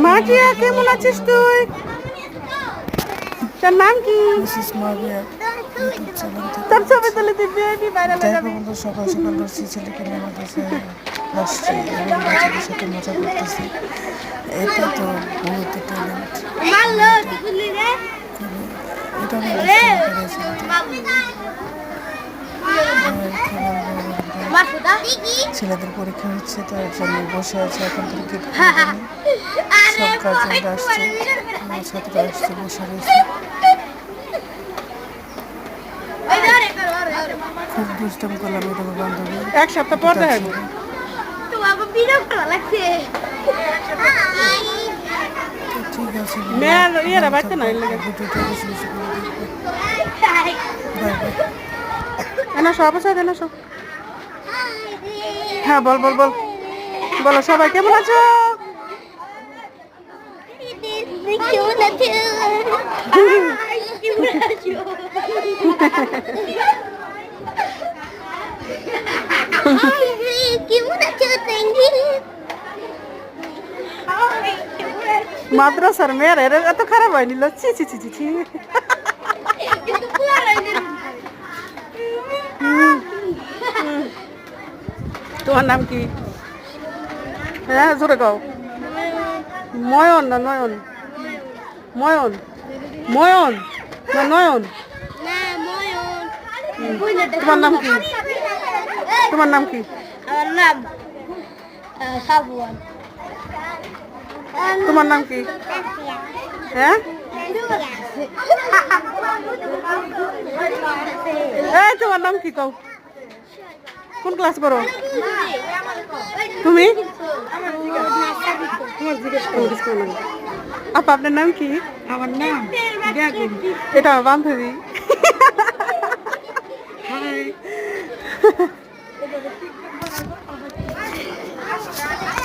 মাটিয়া কেমন আছিস তুই? তোর নাম কি? তোর ছবি তুলে দিবি ভাইরাল হয়ে যাবে। সকাল সকাল করছি ছেলেকে নিয়ে আমার কাছে আসছি এবং বাচ্চাদের সাথে মজা করতেছি। এটা তো বহুত ট্যালেন্ট, এটা আমি বুঝতে পেরেছি। ছেলেদের পরীক্ষা হচ্ছে তার জন্য বসে আছে, এখন থেকে সব গার্জেনরা আসছে, ছাত্ররা আসছে, বসে রয়েছে। খুব দুষ্টাম করলাম এটা বান্ধবী, এক সপ্তাহ পর দেখা যাবে। ঠিক আছে মেয়ের ইয়েরা বাড়তে না ভিডিওটা বেশি বেশি করে দেখবে। Bye bye. এনা সব আছে এনা সব। হ্যাঁ বল বল বল বলো সবাই কেমন আছো? মাদ্রাসার মেয়ের এত খারাপ হয়নি ছি ছি ছি ছি ছি। তোমার নাম কি? হ্যাঁ জোরে গাও। ময়ন না নয়ন? ময়ন ময়ন না নয়ন? তোমার নাম কি? তোমার নাম কি? আমার নাম সাবুয়ান। তোমার নাম কি? হ্যাঁ এই তোমার নাম কি কও? কোন ক্লাস পড়ো তুমি? আপা আপনার নাম কি? আমার নাম এটা আমার বান্ধবী। হাই।